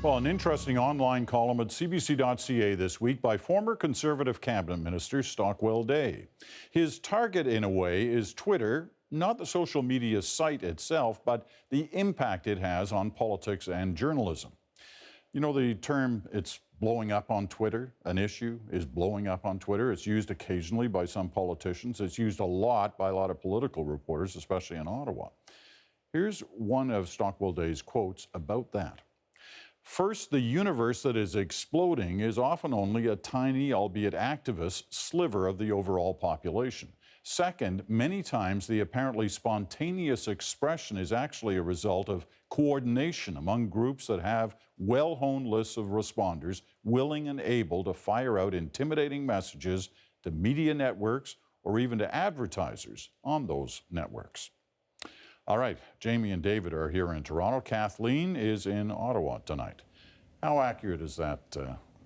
Well, an interesting online column at cbc.ca this week by former Conservative cabinet minister Stockwell Day. His target, in a way, is Twitter, not the social media site itself, but the impact it has on politics and journalism. You know the term, it's blowing up on Twitter, an issue is blowing up on Twitter. It's used occasionally by some politicians. It's used a lot by a lot of political reporters, especially in Ottawa. Here's one of Stockwell Day's quotes about that. First, the universe that is exploding is often only a tiny, albeit activist, sliver of the overall population. Second, many times the apparently spontaneous expression is actually a result of coordination among groups that have well-honed lists of responders willing and able to fire out intimidating messages to media networks or even to advertisers on those networks. All right, Jamie and David are here in Toronto. Kathleen is in Ottawa tonight. How accurate is that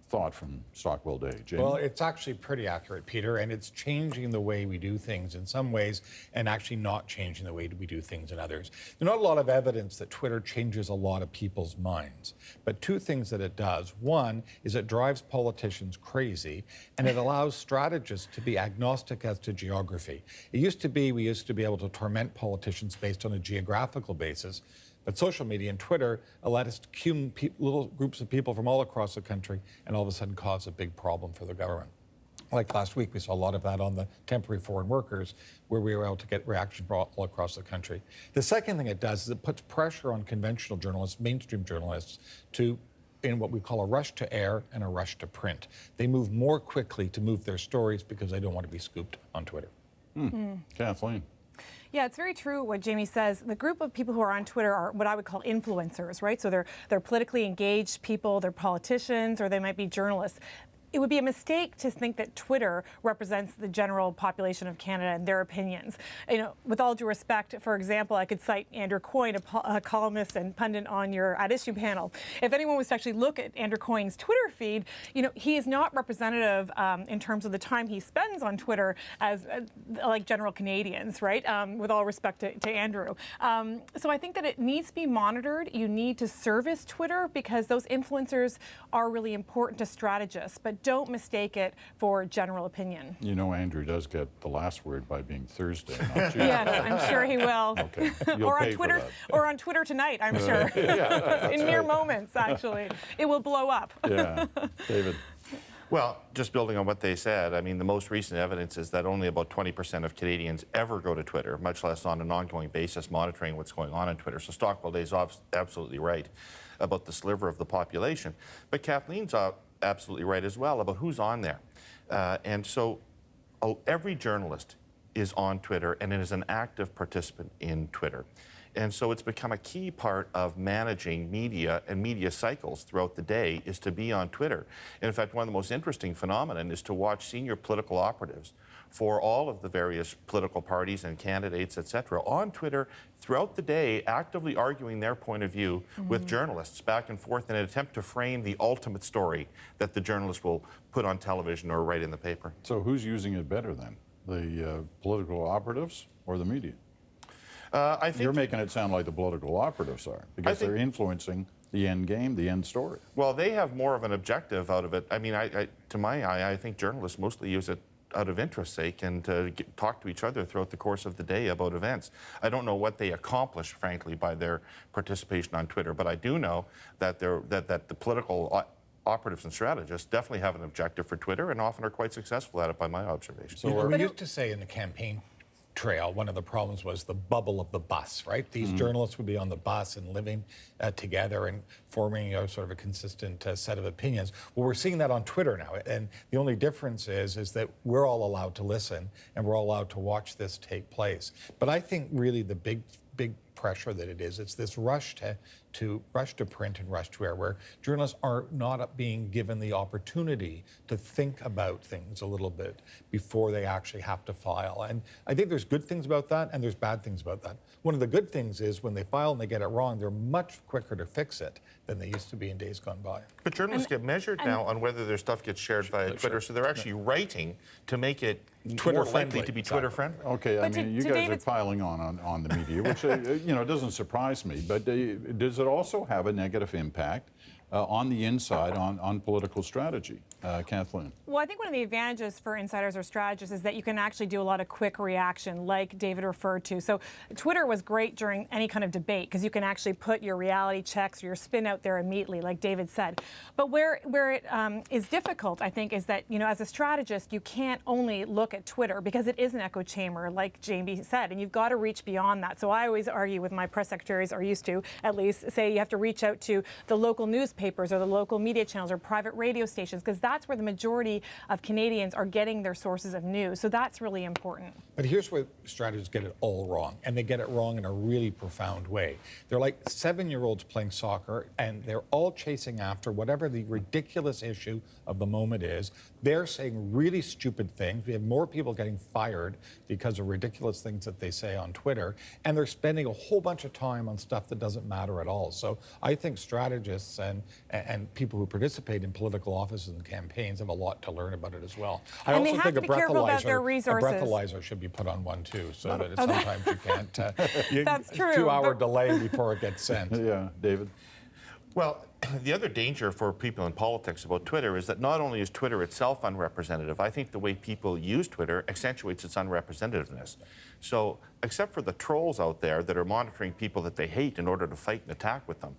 thought from Stockwell Day, Jamie? Well, it's actually pretty accurate, Peter, and it's changing the way we do things in some ways and actually not changing the way we do things in others. There's not a lot of evidence that Twitter changes a lot of people's minds, but two things that it does. One is it drives politicians crazy, and it allows strategists to be agnostic as to geography. We used to be able to torment politicians based on a geographical basis. But social media and Twitter allowed us to cum little groups of people from all across the country and all of a sudden cause a big problem for the government. Like last week, we saw a lot of that on the temporary foreign workers, where we were able to get reaction from all across the country. The second thing it does is it puts pressure on conventional journalists, mainstream journalists, in what we call a rush to air and a rush to print. They move more quickly to move their stories because they don't want to be scooped on Twitter. Kathleen. Yeah, it's very true what Jamie says. The group of people who are on Twitter are what I would call influencers, right? So they're politically engaged people, they're politicians, or they might be journalists. It would be a mistake to think that Twitter represents the general population of Canada and their opinions. You know, with all due respect, for example, I could cite Andrew Coyne, a columnist and pundit on your At Issue panel. If anyone was to actually look at Andrew Coyne's Twitter feed, you know, he is not representative in terms of the time he spends on Twitter as like general Canadians, right? With all respect to Andrew. So I think that it needs to be monitored. You need to service Twitter because those influencers are really important to strategists, but don't mistake it for general opinion. You know Andrew does get the last word by being Thursday, not Tuesday. Yes, I'm sure he will. Okay. Or on Twitter, or on Twitter tonight, I'm sure. Yeah, in mere moments, actually. It will blow up. Yeah. David. Well, just building on what they said, I mean, the most recent evidence is that only about 20% of Canadians ever go to Twitter, much less on an ongoing basis monitoring what's going on Twitter. So Stockwell Day is absolutely right about the sliver of the population. But Kathleen's absolutely right as well about who's on there. And so every journalist is on Twitter and is an active participant in Twitter. And so it's become a key part of managing media and media cycles throughout the day is to be on Twitter. And in fact, one of the most interesting phenomena is to watch senior political operatives for all of the various political parties and candidates, et cetera, on Twitter throughout the day, actively arguing their point of view with journalists back and forth in an attempt to frame the ultimate story that the journalist will put on television or write in the paper. So who's using it better then? The political operatives or the media? I think you're making it sound like the political operatives are, because they're influencing the end game, the end story. Well, they have more of an objective out of it. I mean, to my eye, I think journalists mostly use it out of interest sake and to talk to each other throughout the course of the day about events. I don't know what they accomplish, frankly, by their participation on Twitter, but I do know that the political operatives and strategists definitely have an objective for Twitter and often are quite successful at it by my observation. So we used to say in the campaign trail, one of the problems was the bubble of the bus, right? These journalists would be on the bus and living together and forming sort of a consistent set of opinions. Well, we're seeing that on Twitter now, and the only difference is that we're all allowed to listen and we're all allowed to watch this take place. But I think really the big pressure that it's this rush to print and rush to air, where journalists are not being given the opportunity to think about things a little bit before they actually have to file. And I think there's good things about that and there's bad things about that. One of the good things is when they file and they get it wrong, they're much quicker to fix it than they used to be in days gone by. But journalists get measured now on whether their stuff gets shared via Twitter, so they're actually writing to make it Twitter more friendly. likely to be Twitter friendly. Okay, I mean, you guys are piling on the media, which you know doesn't surprise me. But does it also have a negative impact on the inside on political strategy. Kathleen. Well, I think one of the advantages for insiders or strategists is that you can actually do a lot of quick reaction, like David referred to. So Twitter was great during any kind of debate because you can actually put your reality checks or your spin out there immediately, like David said. But where it is difficult, I think, is that, as a strategist, you can't only look at Twitter because it is an echo chamber, like Jamie said, and you've got to reach beyond that. So I always argue with my press secretaries, or used to at least, say you have to reach out to the local newspapers or the local media channels or private radio stations, because that's where the majority of Canadians are getting their sources of news. So that's really important. But here's where strategists get it all wrong, and they get it wrong in a really profound way. They're like 7-year-olds playing soccer, and they're all chasing after whatever the ridiculous issue of the moment is. They're saying really stupid things. We have more people getting fired because of ridiculous things that they say on Twitter, and they're spending a whole bunch of time on stuff that doesn't matter at all. So I think strategists and people who participate in political offices and campaigns have a lot to learn about it as well. I And they also have think to be careful about their a resources. breathalyzer should be put on one too, so that sometimes you can't. That's true, 2-hour but- delay before it gets sent. Yeah, David. Well, the other danger for people in politics about Twitter is that not only is Twitter itself unrepresentative, I think the way people use Twitter accentuates its unrepresentativeness. So, except for the trolls out there that are monitoring people that they hate in order to fight and attack with them,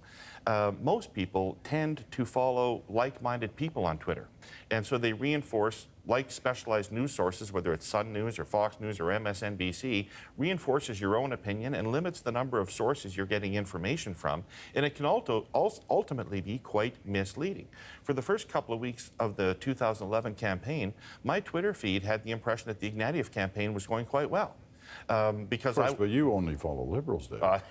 most people tend to follow like-minded people on Twitter. And so they reinforce like specialized news sources, whether it's Sun News or Fox News or MSNBC, reinforces your own opinion and limits the number of sources you're getting information from. And it can ultimately be quite misleading. For the first couple of weeks of the 2011 campaign, my Twitter feed had the impression that the Ignatieff campaign was going quite well. Because Of course, but you only follow Liberals, David.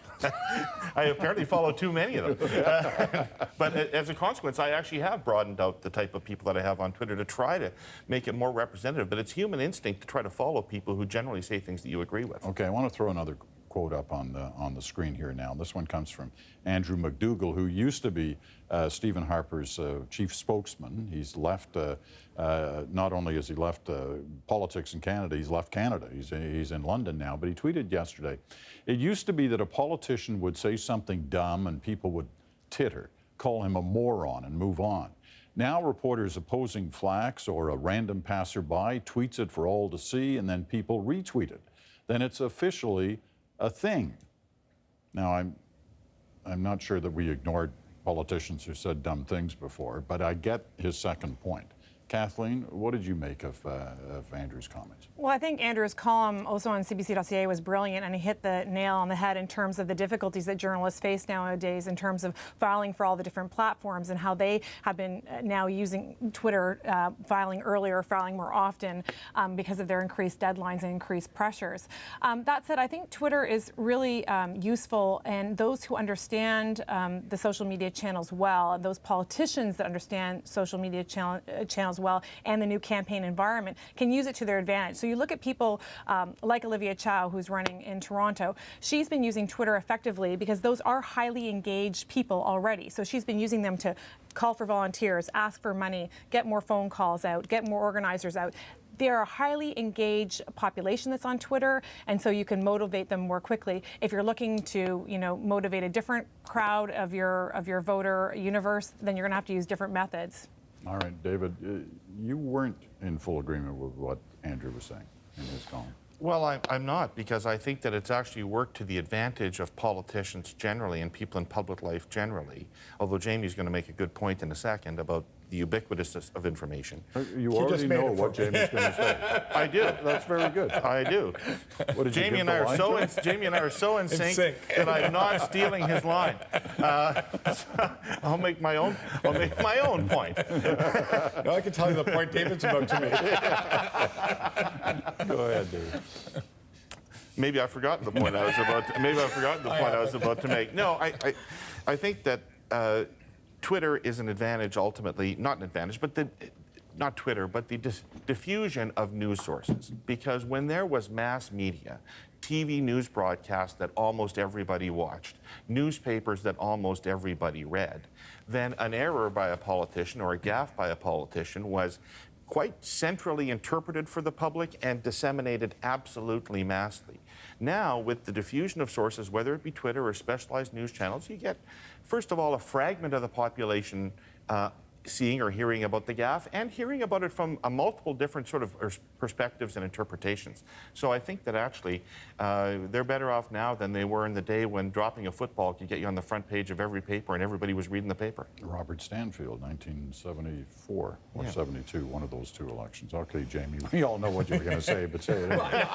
I apparently follow too many of them. But as a consequence, I actually have broadened out the type of people that I have on Twitter to try to make it more representative. But it's human instinct to try to follow people who generally say things that you agree with. Okay, I want to throw another quote up on the screen here now. This one comes from Andrew McDougall, who used to be Stephen Harper's chief spokesman. He's left, not only has he left politics in Canada, he's left Canada. He's in London now, but he tweeted yesterday, "It used to be that a politician would say something dumb and people would titter, call him a moron and move on. Now reporters opposing Flax or a random passerby tweets it for all to see, and then people retweet it. Then it's officially a thing." Now, I'm not sure that we ignored politicians who said dumb things before, but I get his second point. Kathleen, what did you make of Andrew's comments? Well, I think Andrew's column also on CBC.ca was brilliant, and he hit the nail on the head in terms of the difficulties that journalists face nowadays in terms of filing for all the different platforms and how they have been now using Twitter, filing earlier, filing more often because of their increased deadlines and increased pressures. That said, I think Twitter is really useful, and those who understand the social media channels well, and those politicians that understand social media channels well, and the new campaign environment can use it to their advantage. So you look at people like Olivia Chow, who's running in Toronto. She's been using Twitter effectively because those are highly engaged people already. So she's been using them to call for volunteers, ask for money, get more phone calls out, get more organizers out. They're a highly engaged population that's on Twitter, and so you can motivate them more quickly. If you're looking to, motivate a different crowd of your voter universe, then you're going to have to use different methods. All right, David, you weren't in full agreement with what Andrew was saying in his column. Well, I'm not, because I think that it's actually worked to the advantage of politicians generally and people in public life generally. Although Jamie's going to make a good point in a second about the ubiquitousness of information. You already know what Jamie's going to say. I do. That's very good. I do. What did you Jamie give and I the are line so to? Jamie and I are so in sync sync. that I'm not stealing his line. I'll make my own point. No, I can tell you the point David's about to make. Go ahead, David. Maybe I've forgotten the point I was about to make. No, I think that Twitter is an advantage ultimately, not an advantage, but not Twitter, but the diffusion of news sources. Because when there was mass media, TV news broadcasts that almost everybody watched, newspapers that almost everybody read, then an error by a politician or a gaffe by a politician was quite centrally interpreted for the public and disseminated absolutely massively. Now, with the diffusion of sources, whether it be Twitter or specialized news channels, you get, first of all, a fragment of the population seeing or hearing about the gaffe and hearing about it from multiple different sort of perspectives and interpretations. So I think that actually they're better off now than they were in the day when dropping a football could get you on the front page of every paper and everybody was reading the paper. Robert Stanfield, 1974 or 72, one of those two elections. Okay, Jamie, we all know what you were going to say, but say it anyway.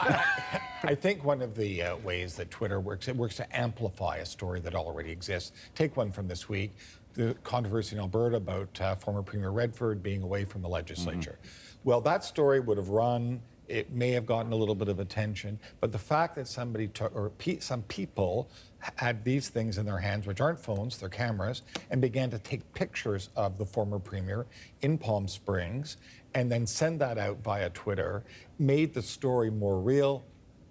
I think one of the ways that Twitter works, it works to amplify a story that already exists. Take one from this week, the controversy in Alberta about former Premier Redford being away from the legislature. Well, that story would have run, it may have gotten a little bit of attention, but the fact that somebody took, or some people had these things in their hands, which aren't phones, they're cameras, and began to take pictures of the former Premier in Palm Springs and then send that out via Twitter, made the story more real.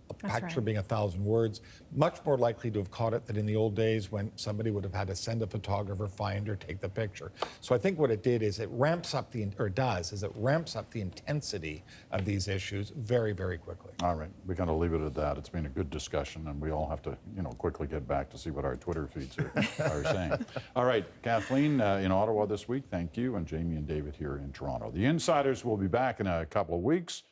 A picture being 1,000 words, much more likely to have caught it than in the old days when somebody would have had to send a photographer, find or take the picture. So I think what it did is it ramps up the intensity of these issues very, very quickly. All right, we're going to leave it at that. It's been a good discussion, and we all have to, quickly get back to see what our Twitter feeds are saying. All right, Kathleen in Ottawa this week, thank you, and Jamie and David here in Toronto. The Insiders will be back in a couple of weeks.